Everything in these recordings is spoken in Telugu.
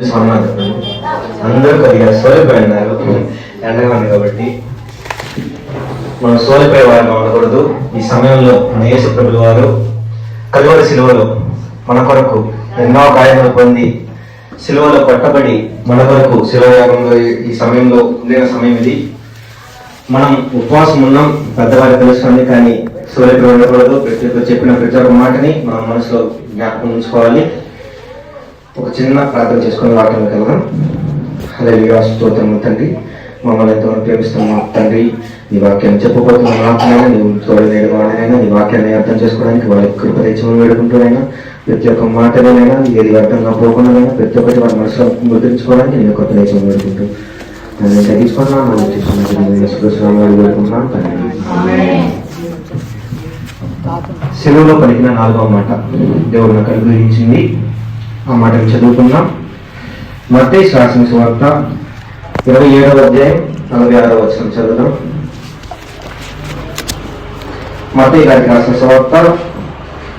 అందరూ కొద్దిగా సోలిపోయినారు, ఎండగా ఉంది కాబట్టి మనం సోలిపోయే వారిగా ఉండకూడదు. ఈ సమయంలో మన యేసు ప్రభువు వారు కల్వరి శిలువలో మన కొరకు ఎన్నో గాయములు పొంది శిలువలో పట్టబడి మన కొరకు శిలువయాగంలో ఈ సమయంలో ఉండిన సమయం ఇది. మనం ఉపవాసం ఉన్నాం, పెద్దవారికి తెలుస్తుంది, కానీ సోలిపోయి ఉండకూడదు. ప్రతి ఒక్క చెప్పిన ప్రతి ఒక్క మాటని మనం మనసులో జ్ఞాపకం ఉంచుకోవాలి. ఒక చిన్న ప్రార్థన చేసుకుని వాక్యం కలగం. హల్లెలూయా, స్తోత్రము తండ్రి, మమ్మల్ని ఎంతో ప్రేమిస్తున్న తండ్రి, నీ వాక్యాన్ని చెప్పబోతున్న మాత్రమే నీవు తోడలేడు వాడినైనా నీ వాక్యాన్ని అర్థం చేసుకోవడానికి వాళ్ళ కృప తెచ్చమని వేడుకుంటూనైనా ప్రతి ఒక్క మాటలోనైనా ఏది అర్థంగా పోకుండానైనా ప్రతి ఒక్కటి వాళ్ళ మనసులో ముద్రించుకోవడానికి నేను కృప తెచ్చమని వేడుకుంటూ నన్ను తగ్గించుకున్నాను. మనం చేసుకున్నాను వేడుకుంటున్నాను తండ్రి. సెలవులో పలికిన 4వ మాట దేవుడు నాకు అనుగ్రహించింది. ఆ మాటను చదువుకుందాం. మత్తయి రాసిన సువార్త 27వ అధ్యాయం 46వ వచనం చదువుదాం. మత్తయి గారికి రాసిన సువార్త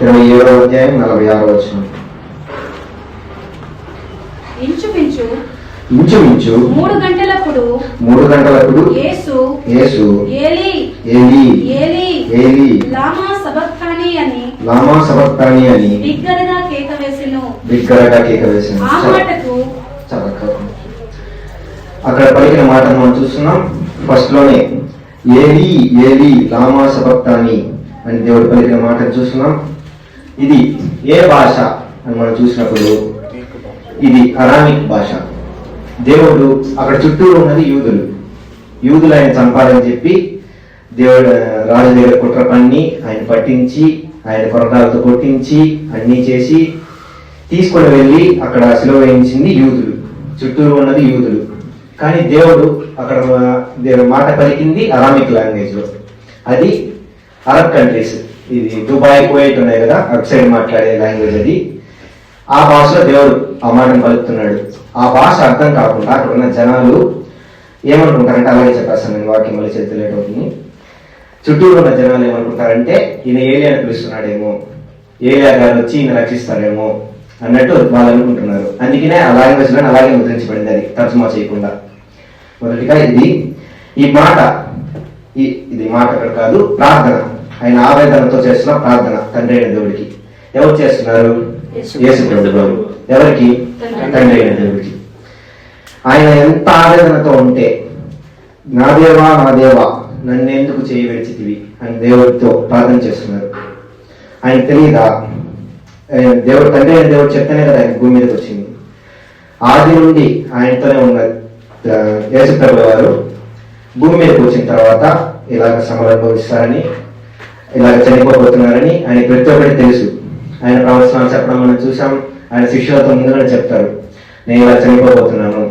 27వ అధ్యాయం 46వ వచనం. ఇంచుమించు 3 గంటలప్పుడు యేసు ఏలీ లామా సబక్తాని అని బిగ్గరగా కేక వేసెను. అక్కడ పలికిన మాటను మనం చూస్తున్నాం. ఫస్ట్ లోనే ఏలీ ఏలీ లామా సబక్తాని అని దేవుడు పలికిన మాటను చూస్తున్నాం. ఇది ఏ భాష అని మనం చూసినప్పుడు ఇది అరామిక్ భాష. దేవుడు అక్కడ చుట్టూ ఉన్నది యూదులు ఆయన చంపాలని చెప్పి దేవుడు రాజు దగ్గర కుట్ర పన్ని ఆయన పట్టించి ఆయన కొరడాలతో కొట్టించి అన్నీ చేసి తీసుకొని వెళ్ళి అక్కడ సిలువ వేయించింది యూదులు, చుట్టూరు ఉన్నది యూదులు. కానీ దేవుడు అక్కడ మాట పలికింది అరామిక్ లాంగ్వేజ్ లో. అది అరబ్ కంట్రీస్, ఇది దుబాయ్, కువైట్ ఉన్నాయి కదా, అటు సైడ్ మాట్లాడే లాంగ్వేజ్ అది. ఆ భాషలో దేవుడు ఆ మాటను పలుకుతున్నాడు. ఆ భాష అర్థం కాకుండా అక్కడ ఉన్న జనాలు ఏమనుకుంటారంటే, అలాగే చెప్పేస్తాను నేను, వాక్యం మళ్ళీ చేతులేటవుతుంది. చుట్టూరు ఉన్న జనాలు ఏమనుకుంటారంటే ఈయన ఏలియా అని పిలుస్తున్నాడేమో, ఏలియా గారు వచ్చి ఈయన రక్షిస్తారేమో అన్నట్టు వాళ్ళు అనుకుంటున్నారు. అందుకనే ఆ లాంగ్వేజ్ లో అలాగే ముద్రించబడింది, అది తర్జుమా చేయకుండా. మొదటిగా ఈ మాట అక్కడ కాదు, ప్రార్థన. ఆయన ఆవేదనతో చేస్తున్న ప్రార్థన తండ్రి అయిన దేవుడికి. ఎవరు చేస్తున్నారు? యేసు ప్రభువు. ఎవరికి? తండ్రి అయిన దేవుడికి. ఆయన ఎంత ఆవేదనతో ఉంటే, నా దేవా నన్ను ఎందుకు చేయి విడిచితివి అని దేవుడితో ప్రార్థన చేస్తున్నారు. ఆయన తెలియదా? దేవుడు తండ్రి అయిన దేవుడు చెప్తేనే కదా ఆయన భూమి మీదకి వచ్చింది. ఆది నుండి ఆయనతోనే ఉన్న యేసు ప్రభువు వారు భూమి మీదకి వచ్చిన తర్వాత ఇలాగ శ్రమలు అనుభవిస్తారని, ఇలాగ చనిపోతున్నారని ఆయన ప్రతి ఒక్కటి తెలుసు. ఆయన ప్రవచనాలు చెప్పడం మనం చూసాం. ఆయన శిష్యులతో ముందుగానే చెప్తారు, నేను ఇలా చనిపోతున్నాను,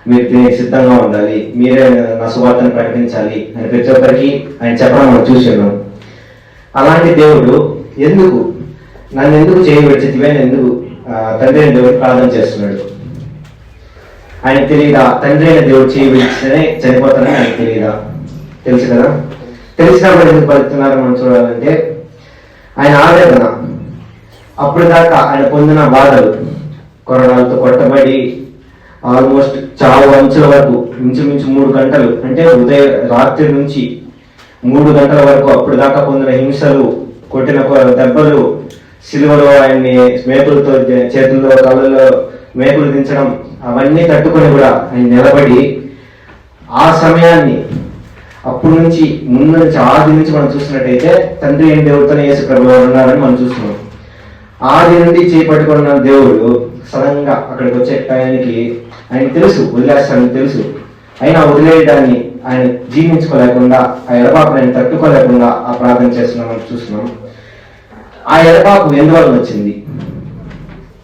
మీరు దీనికి సిద్ధంగా ఉండాలి, మీరే నా సువార్తను ప్రకటించాలి అని ప్రతి ఒక్కరికి ఆయన చెప్పడం మనం చూస్తున్నాం. అలాంటి దేవుడు నన్ను ఎందుకు చేయవచ్చితివే అని ఎందుకు తండ్రి అయిన దేవుడు ప్రార్థన చేస్తున్నాడు? ఆయన తెలియదా? తండ్రి అయిన దేవుడు చేయవచ్చితేనే చనిపోతానని ఆయన తెలియదా? తెలుసు కదా. తెలిసినప్పుడు ఎందుకు పలుకుతున్నారో మనం చూడాలంటే, ఆయన ఆవేదన, అప్పుడు దాకా ఆయన పొందిన బాధలు, కొరడాలతో కొట్టబడి ఆల్మోస్ట్ చావు అంచుల వరకు, ఇంచుమించు 3 గంటలు, అంటే రాత్రి నుంచి 3 గంటల వరకు అప్పుడు దాకా పొందిన హింసలు, కొట్టిన దెబ్బలు, సిలువలో ఆయన్ని మేకులతో చేతుల్లో కళ్ళలో మేకులు దించడం, అవన్నీ తట్టుకొని కూడా ఆయన నిలబడి ఆ సమయాన్ని, అప్పటి నుంచి ముందు నుంచి ఆది నుంచి మనం చూసినట్టయితే తండ్రి అయిన దేవుడితోనే యేసు ప్రభువు ఉన్నారని మనం చూస్తున్నాం. ఆది నుండి చేపట్టుకున్న దేవుడు సడన్ గా అక్కడికి వచ్చే టయానికి ఆయన తెలుసు వదిలేస్తాడని తెలుసు. అయినా వదిలేయడాన్ని ఆయన జీర్ణించుకోలేకుండా, ఆ ఎడబాపుని ఆయన తట్టుకోలేకుండా ఆ ప్రార్థన చేస్తున్నామని చూస్తున్నాం. ఆ ఎడబాపు ఎందువల్ల వచ్చింది?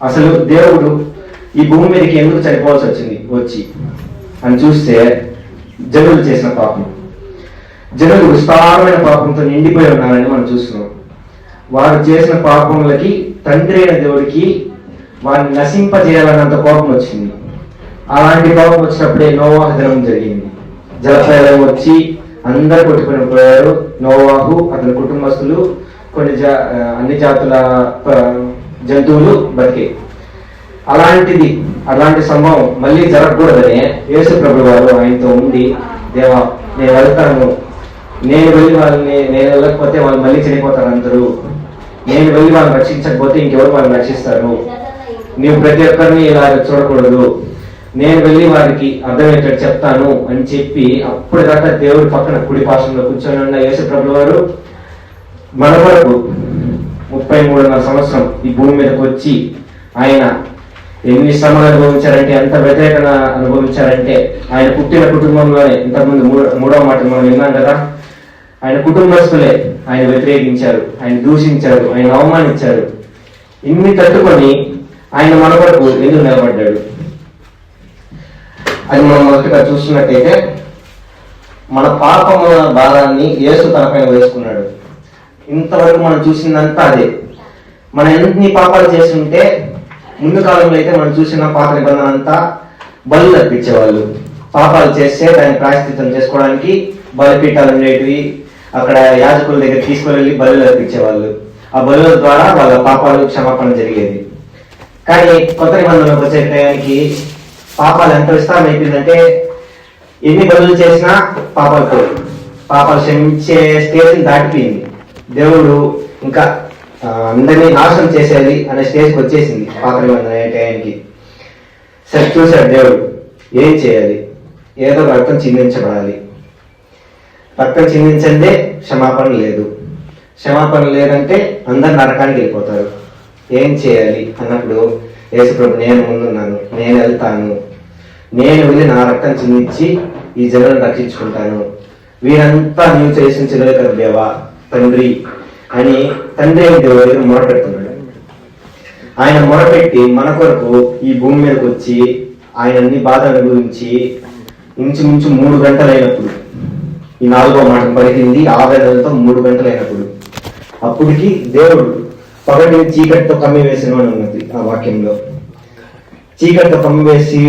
అసలు దేవుడు ఈ భూమి మీదకి ఎందుకు చనిపోవాల్సి వచ్చి అని చూస్తే, జనులు చేసిన పాపం. జనులు విస్తారమైన పాపంతో నిండిపోయి ఉన్నారని మనం చూస్తున్నాం. వారు చేసిన పాపములకి తండ్రి అయిన దేవుడికి వారిని నశింపజేయాలన్నంత కోపం వచ్చింది. అలాంటి కోపం వచ్చినప్పుడే నోవాహు దినం జరిగింది. జలప్రలయం వచ్చి అందరు కొట్టుకుని పోయారు. నోవాహు, అతని కుటుంబస్తులు, అన్ని జాతుల జంతువులు బతికే. అలాంటిది అలాంటి సంభవం మళ్ళీ జరగకూడదని యేసు ప్రభు వారు ఆయనతో ఉండి, దేవా నేను వెళ్తాను, నేను వెళ్ళకపోతే వాళ్ళు మళ్ళీ చనిపోతారు అందరూ, నేను వెళ్ళి వాళ్ళని రక్షించకపోతే ఇంకెవరు వాళ్ళని రక్షిస్తారు, నీవు ప్రతి ఒక్కరిని ఇలా చూడకూడదు, నేను వెళ్ళి వారికి అర్థమయ్యేటట్టు చెప్తాను అని చెప్పి అప్పటిదాకా దేవుడి పక్కన కుడి పార్శ్వంలో కూర్చొని ఉన్న యేసు ప్రభు వారు మన వరకు 33.5 సంవత్సరం ఈ భూమి మీదకి వచ్చి ఆయన ఎన్ని శ్రమలు అనుభవించారంటే, ఎంత వ్యతిరేకత అనుభవించారంటే, ఆయన పుట్టిన కుటుంబంలోనే ఇంతకుముందు మూడవ మాట మనం విన్నాం కదా, ఆయన కుటుంబస్తులే ఆయన వ్యతిరేకించారు, ఆయన దూషించారు, ఆయన అవమానించారు. ఇన్ని తట్టుకొని ఆయన మన వరకు ఎందుకు నిలబడ్డాడు? అది మనం మొదటిగా చూస్తున్నట్టయితే మన పాపముల భారాన్ని యేసు తనపైన వేసుకున్నాడు. ఇంతవరకు మనం చూసిందంతా అదే. మనం ఎన్ని పాపాలు చేస్తుంటే, ముందు కాలంలో అయితే మనం చూసిన పాత నిబంధన అంతా బలు అర్పించేవాళ్ళు. పాపాలు చేస్తే దాన్ని ప్రాయశ్చిత్తం చేసుకోవడానికి బలిపీఠాలు ఉండేటివి, అక్కడ యాజకుల దగ్గర తీసుకువెళ్ళి బలు అర్పించేవాళ్ళు. ఆ బలుల ద్వారా వాళ్ళ పాపాలు క్షమాపణ జరిగేది. కానీ కొత్త నిబంధనలోకి వచ్చే టయానికి పాపాలు ఎంత విస్తారం అయిపోయిందంటే, ఎన్ని బలులు చేసినా పాపాలు క్షమించే స్టేజ్ని దాటిపోయింది. దేవుడు ఇంకా అందరినీ నాశనం చేసేది అనే స్టేజ్కి వచ్చేసింది పాత నిబంధన టయానికి. సరే చూశాడు దేవుడు, ఏం చేయాలి? ఏదో రక్తం చిందించబడాలి. రక్తం చిందించందే క్షమాపణ లేదు. క్షమాపణ లేదంటే అందరు నరకానికి వెళ్ళిపోతారు. ఏం చేయాలి అన్నప్పుడు యేసు ప్రభు, నేను ముందున్నాను, నేను వెళ్తాను, నేను వెళ్ళి నా రక్తం చిందించి ఈ జనులను రక్షించుకుంటాను, వీరంతా నీవు చేసిన చిలువ కదా దేవా తండ్రి అని తండ్రి దేవుడు మొరపెడుతున్నాడు. ఆయన మొరపెట్టి మన కొరకు ఈ భూమి మీదకి వచ్చి ఆయన అన్ని బాధలు అనుభవించి ఇంచుమించు 3 గంటలైనప్పుడు, ఈ 4వ మాట పలికింది 50 నెలలతో 3 గంటలైనప్పుడు, అప్పటికి దేవుడు పగటిని చీకటితో కమ్మివేసిన అని ఉన్నది ఆ వాక్యంలో. చీకటితో కమ్మివేసి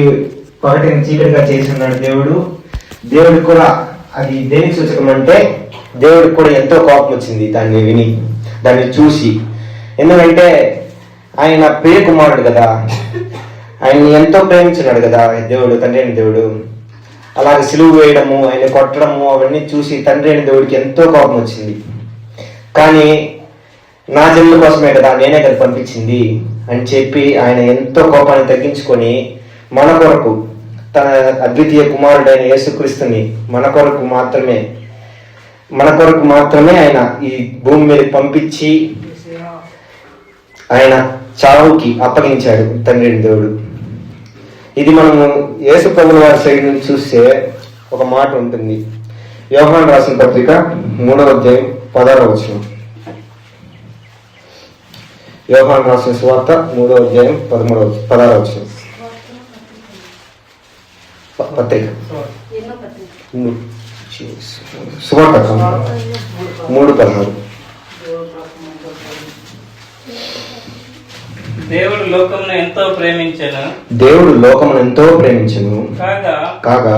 పగటిని చీకటిగా చేసినాడు దేవుడు. దేవుడికి కూడా అది దేనికి సూచకం అంటే, దేవుడికి కూడా ఎంతో కోపం వచ్చింది దాన్ని విని, దాన్ని చూసి. ఎందుకంటే ఆయన ప్రియ కుమారుడు కదా, ఆయన్ని ఎంతో ప్రేమించినాడు కదా దేవుడు, తండ్రి అయిన దేవుడు. అలాగే సిలువ వేయడము, ఆయన కొట్టడము అవన్నీ చూసి తండ్రి అయిన దేవుడికి ఎంతో కోపం వచ్చింది. కానీ నా జన్మ కోసమే కదా, నేనే కదా పంపించింది అని చెప్పి ఆయన ఎంతో కోపాన్ని తగ్గించుకొని మన కొరకు తన అద్వితీయ కుమారుడైన యేసుక్రీస్తుని మన కొరకు మాత్రమే ఆయన ఈ భూమి మీద పంపించి ఆయన చావుకి అప్పగించాడు తండ్రి దేవుడు. ఇది మనము యేసు ప్రభువుల వారి సైడ్ నుంచి చూస్తే ఒక మాట ఉంటుంది. యోహాను రాసిన పత్రిక 3వ అధ్యాయం 16వ వచనం. యోహాను రాసిన సువార్త 3వ అధ్యాయం 16వ వచనం. పత్రిక సువార్త 3:16. దేవుడు లోకమును ఎంతో ప్రేమించెను కాగా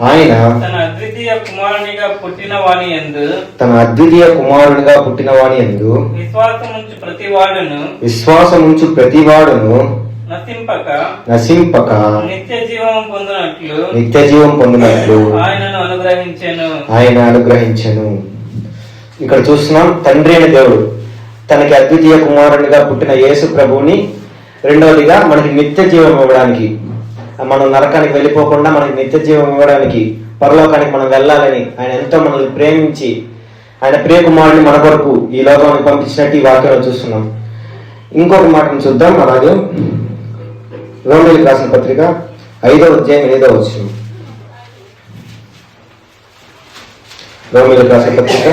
ఆయన తన అద్వితీయ కుమారునిగా పుట్టిన వాని యందు విశ్వాసముంచు ప్రతివాడును నశింపక నిత్య జీవం పొందినట్లు ఆయన అనుగ్రహించెను. ఇక్కడ చూస్తున్నాం, తండ్రి అయిన దేవుడు తనకి అద్వితీయ కుమారునిగా పుట్టిన యేసు ప్రభువుని, రెండవదిగా మనకి నిత్య జీవం ఇవ్వడానికి, మనం నరకానికి వెళ్ళిపోకుండా మనకి నిత్య జీవం ఇవ్వడానికి, పరలోకానికి మనం వెళ్ళాలని ఆయన ఎంతో మనల్ని ప్రేమించి ఆయన ప్రియ కుమారుని మన కొరకు ఈ లోకానికి పంపించినట్టు ఈ వాక్యంలో చూస్తున్నాం. ఇంకొక మాటను చూద్దాం. అలాగే రోమీయులకు రాసిన పత్రిక 5వ అధ్యాయం 8వ వచనం. రోమీయులకు రాసిన పత్రిక,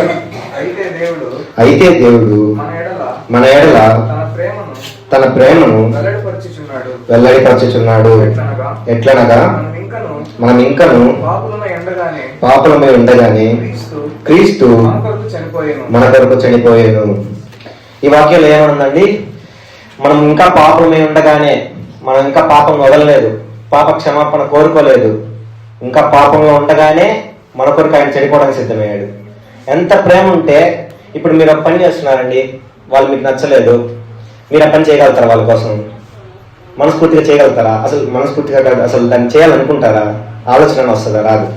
అయితే దేవుడు మన ఎడల తన ప్రేమను వెల్లడిపరచుచున్నాడు. ఎట్లనగా మనం ఇంకను పాపులమై ఉండగానే క్రీస్తు మన కొరకు చనిపోయాను. ఈ వాక్యంలో ఏమనుందండి? మనం ఇంకా పాపలమై ఉండగానే, మనం ఇంకా పాపం వదలలేదు, పాప క్షమాపణ కోరుకోలేదు, ఇంకా పాపంలో ఉండగానే మన కొరకు ఆయన చనిపోవడానికి సిద్ధమయ్యాడు. ఎంత ప్రేమ ఉంటే, ఇప్పుడు మీరు ఒక పని చేస్తున్నారండి, వాళ్ళు మీకు నచ్చలేదు, మీరు ఆ పని చేయగలుగుతారు వాళ్ళ కోసం? మనస్ఫూర్తిగా చేయగలుగుతారా? అసలు మనస్ఫూర్తిగా కాదు, అసలు దాన్ని చేయాలనుకుంటారా? ఆలోచన వస్తుందా? రాదు.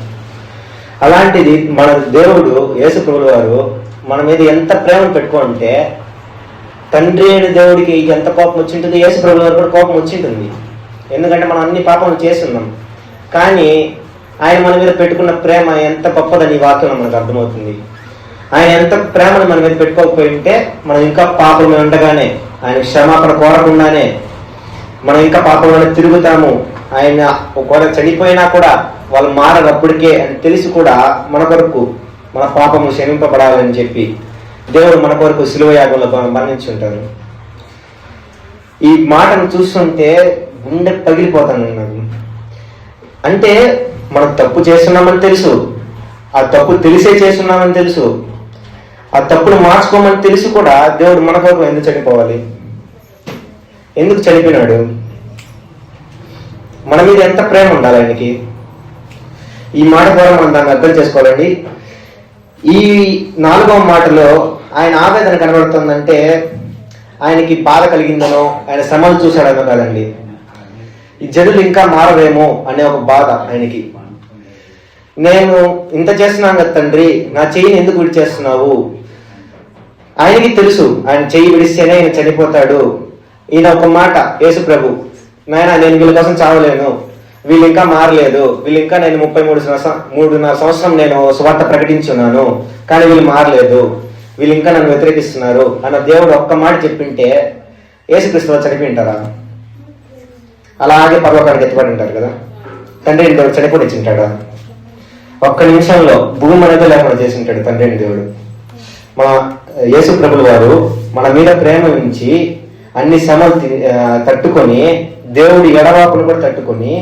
అలాంటిది మన దేవుడు యేసు ప్రభువు వారు మన మీద ఎంత ప్రేమను పెట్టుకుంటే, తండ్రి అయిన దేవుడికి ఎంత కోపం వచ్చింటుంది, యేసు ప్రభువు వారు కూడా కోపం వచ్చింటుంది. ఎందుకంటే మనం అన్ని పాపాలు చేస్తున్నాం. కానీ ఆయన మన మీద పెట్టుకున్న ప్రేమ ఎంత గొప్పదని ఈ వాక్యంలో మనకు అర్థమవుతుంది. ఆయన ఎంత ప్రేమను మన మీద పెట్టుకోకపోయి ఉంటే మనం ఇంకా పాపంలో ఉండగానే, ఆయన క్షమాపణ కోరకుండానే మనం ఇంకా పాపంలోనే తిరుగుతాము. ఆయన ఒకవేళ చనిపోయినా కూడా వాళ్ళు మారరు అప్పటికే అని తెలిసి కూడా మన కొరకు మన పాపము క్షమింపబడాలని చెప్పి దేవుడు మన కొరకు శిలువ యాగంలో మరణించి ఉంటారు. ఈ మాటను చూస్తుంటే గుండె పగిలిపోతాను నాకు. అంటే మనం తప్పు చేస్తున్నామని తెలుసు, ఆ తప్పు తెలిసే చేస్తున్నామని తెలుసు, ఆ తప్పును మార్చుకోమని తెలిసి కూడా దేవుడు మన కొరకు ఎందుకు చనిపోవాలి? ఎందుకు చనిపోయినాడు? మన మీద ఎంత ప్రేమ ఉండాలి ఆయనకి? ఈ మాట ద్వారా మనం దాన్ని అర్థం చేసుకోవాలండి. ఈ 4వ మాటలో ఆయన ఆవేదన కనబడుతుందంటే ఆయనకి బాధ కలిగిందనో, ఆయన శ్రమలు చూశాడనో కాదండి. ఈ జనులు ఇంకా మారవేమో అనే ఒక బాధ ఆయనకి. నేను ఇంత చేస్తున్నాను కదా తండ్రి, నా చెయ్యిని ఎందుకు విడిచేస్తున్నావు? ఆయనకి తెలుసు ఆయన చెయ్యి విడిస్తేనే ఆయన చనిపోతాడు. ఈయన ఒక మాట, యేసు ప్రభు, నాయన నేను వీళ్ళ కోసం చావలేను, వీళ్ళు ఇంకా మారలేదు, వీళ్ళు ఇంకా నేను 3.5 సంవత్సరం నేను సువార్త ప్రకటించున్నాను, కానీ వీళ్ళు మారలేదు, వీళ్ళు ఇంకా నన్ను వ్యతిరేకిస్తున్నారు అన్న దేవుడు ఒక్క మాట చెప్పింటే యేసుక్రీస్తు చనిపోయి ఉంటారా? అలాగే పర్వకానికి ఎత్తుపడి ఉంటారు కదా. తండ్రి దేవుడు చనిపోయి ఇచ్చింటాడా? ఒక్క నిమిషంలో భూమి అనేది లేకుండా చేసి ఉంటాడు తండ్రి దేవుడు. మన యేసు ప్రభువు వారు మన మీద ప్రేమ ఉంచి అన్ని శ్రమలు తట్టుకొని, దేవుడి ఎడవాపును కూడా తట్టుకొని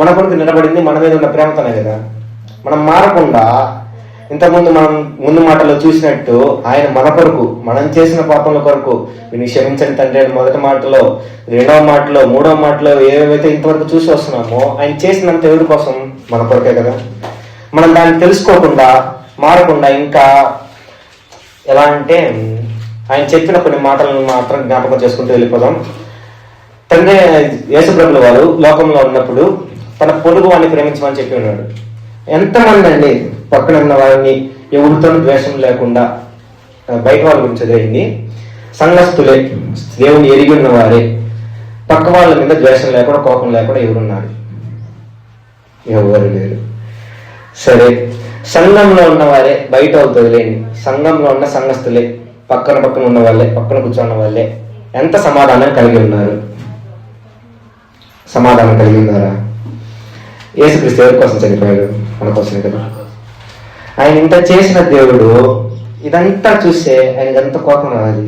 మన కొరకు నిలబడింది మన మీద ఉన్న ప్రేమతోనే కదా. మనం మారకుండా ఇంతకుముందు మనం ముందు మాటలో చూసినట్టు ఆయన మన కొరకు, మనం చేసిన పాపముల కొరకు వీని క్షమించని తండ్రి అని మొదటి మాటలో, 2వ మాటలో, 3వ మాటలో ఏవైతే ఇంతవరకు చూసి వస్తున్నామో ఆయన చేసినంత ఎవరి కోసం? మన కొరకే కదా. మనం దాన్ని తెలుసుకోకుండా మారకుండా ఇంకా ఎలా అంటే ఆయన చెప్పిన కొన్ని మాటలను మాత్రం జ్ఞాపకం చేసుకుంటూ వెళ్ళిపోదాం. తండ్రి యేసు ప్రభువు వారు లోకంలో ఉన్నప్పుడు తన పొరుగు వాడిని ప్రేమించమని చెప్పి ఉన్నాడు. ఎంతమంది అండి పక్కన ఉన్న వారిని ఎవరితో ద్వేషం లేకుండా, బయట వాళ్ళ గురించి చదివింది, సంఘస్థులే, దేవుని ఎరిగి ఉన్న వారే, పక్క వాళ్ళ మీద ద్వేషం లేకుండా, కోపం లేకుండా ఎవరున్నారు? ఎవరు లేరు. సరే, సంఘంలో ఉన్నవారే, బయట వదిలేండి, సంఘంలో ఉన్న సంఘస్థులే, పక్కన ఉన్న వాళ్ళే, పక్కన కూర్చున్న వాళ్ళే ఎంత సమాధానం కలిగి ఉన్నారు? సమాధానం కలిగి ఉన్నారా? యేసుక్రీస్తు ఎవరి కోసం చనిపోయాడు? మన కోసమే కదా. ఆయన ఇంత చేసిన దేవుడు ఇదంతా చూస్తే ఆయనకి ఎంత కోపం రావాలి?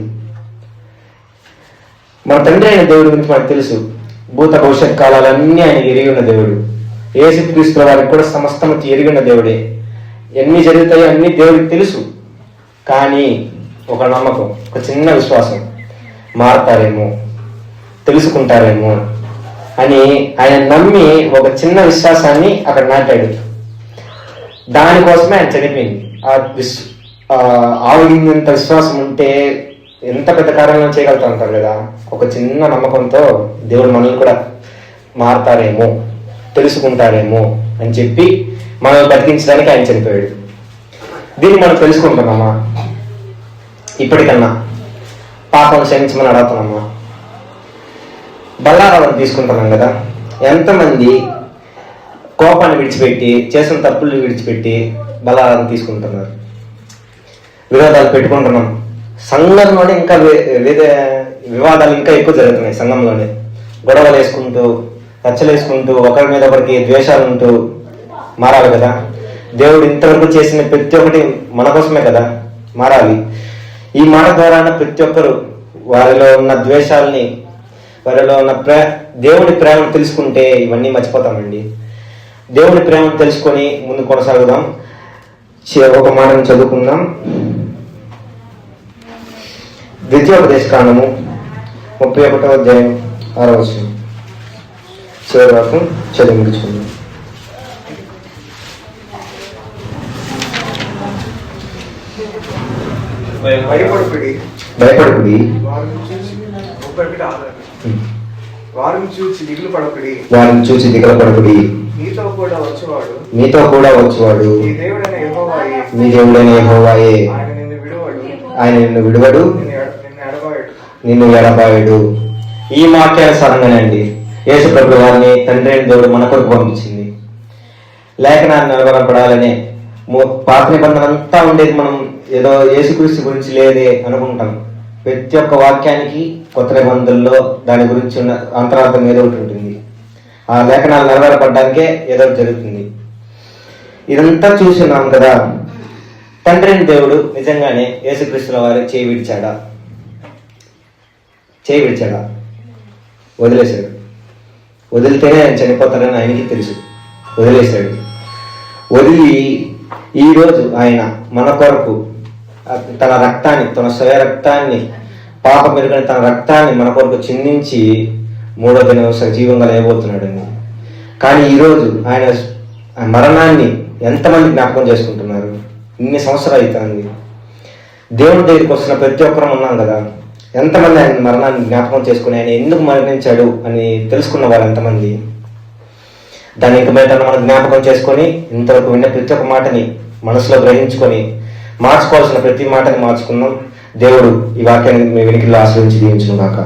మన తండ్రి అయిన దేవుడి గురించి మనకు తెలుసు. భూత భవిష్యత్ కాలాలన్నీ ఆయన ఎరిగి ఉన్న దేవుడు. యేసుక్రీస్తుల వారికి కూడా సమస్తము ఎరిగి ఉన్న దేవుడే. ఎన్ని జరుగుతాయో అన్ని దేవుడికి తెలుసు. కానీ ఒక నమ్మకం, ఒక చిన్న విశ్వాసం, మారతారేమో, తెలుసుకుంటారేమో అని ఆయన నమ్మి ఒక చిన్న విశ్వాసాన్ని అక్కడ నాటాడు. దానికోసమే ఆయన చనిపోయింది. ఆవిడంత విశ్వాసం ఉంటే ఎంత పెద్ద కార్యాలను చేయగలుగుతా ఉంటారు కదా. ఒక చిన్న నమ్మకంతో దేవుడు మనల్ని కూడా మారతారేమో, తెలుసుకుంటారేమో అని చెప్పి మనల్ని బతికించడానికి ఆయన చనిపోయాడు. దీన్ని మనం తెలుసుకుంటున్నామా? ఇప్పటికన్నా పాపం క్షమించమని అడుగుతున్నామా? బల్లారాలను తీసుకుంటున్నాం కదా. ఎంతమంది కోపాన్ని విడిచిపెట్టి, చేసిన తప్పులు విడిచిపెట్టి బల్లారాలను తీసుకుంటున్నారు? విరోధాలు పెట్టుకుంటున్నాం. సంఘంలోనే ఇంకా వివాదాలు ఇంకా ఎక్కువ జరుగుతున్నాయి. సంఘంలోనే గొడవలు వేసుకుంటూ, రచ్చలు వేసుకుంటూ, ఒకరి మీద ఒకరికి ద్వేషాలు ఉంటూ మారాలి కదా. దేవుడు ఇంతవరకు చేసిన ప్రతి ఒక్కటి మన కోసమే కదా మారాలి. ఈ మాట ద్వారా ప్రతి ఒక్కరు వారిలో ఉన్న ద్వేషాలని, వారిలో ఉన్న దేవుడి ప్రేమను తెలుసుకుంటే ఇవన్నీ మర్చిపోతామండి. దేవుడి ప్రేమను తెలుసుకొని ముందు కొనసాగుదాం. ఒక మాటను చదువుకుందాం. ద్వితీయోపదేశకాండము 31వ అధ్యాయం 6వ వచనం చివరి వరకు చదివి ముగించుకుందాం. భయపడుకుడి వారిని చూసి దిగులు పడకుడి, వారిని చూసి దిగులు పడకుడి, మీతో కూడా వచ్చేవాడు మీతో కూడా వచ్చేవాడు మీ దేవుడైన యెహోవాయే, మీ దేవుడైన యెహోవాయే, ఆయన నిన్ను విడువడు, ఆయన నిన్ను విడువడు, నిన్ను ఎడబాయడు. నిన్ను ఎడబాయడు. ఈ వాక్యానుసారంగానే అండి యేసు ప్రభు వారిని తండ్రి అయిన దేవుడు మన కొరకు పంపించింది. లేఖనాన్ని నిలబడపడాలనే పాత నిబంధన అంతా ఉండేది మనం ఏదో యేసుక్రీస్తు గురించి లేదే అనుకుంటాం. ప్రతి ఒక్క వాక్యానికి కొత్త నిబంధనలో దాని గురించి ఉన్న అంతరార్థం ఏదో ఒకటి ఉంటుంది. ఆ లేఖనాలు నిలబడపడడానికే ఏదో ఒకటి జరుగుతుంది. ఇదంతా చూస్తున్నాం కదా. తండ్రి అయిన దేవుడు నిజంగానే యేసుక్రీస్తుల వారి చేయి విడిచాడా? వదిలేశాడు. వదిలితేనే ఆయన చనిపోతారని ఆయనకి తెలుసు. వదిలేశాడు. వదిలి ఈరోజు ఆయన మన కొరకు తన రక్తాన్ని, తన స్వయ రక్తాన్ని, పాప మెరుగని తన రక్తాన్ని మన కొరకు చిందించి 3వ దినం సజీవంగా లేబోతున్నాడండి. కానీ ఈరోజు ఆయన మరణాన్ని ఎంతమంది జ్ఞాపకం చేసుకుంటున్నారు? ఇన్ని సంవత్సరాలు అవుతుంది. దేవుడి దగ్గరికి వస్తున్న ప్రతి ఒక్కరం ఉన్నాం కదా. ఎంతమంది ఆయన మరణాన్ని జ్ఞాపకం చేసుకుని ఆయన ఎందుకు మరణించాడు అని తెలుసుకున్న వారు ఎంతమంది? దాని ఇంక మీద మనం జ్ఞాపకం చేసుకొని ఇంతవరకు విన్న ప్రతి ఒక్క మాటని మనసులో గ్రహించుకొని మార్చుకోవాల్సిన ప్రతి మాటని మార్చుకుందాం. దేవుడు ఈ వాక్యాన్ని మీ వెనుకల్లో ఆశ్రయించి దీవించును గాక.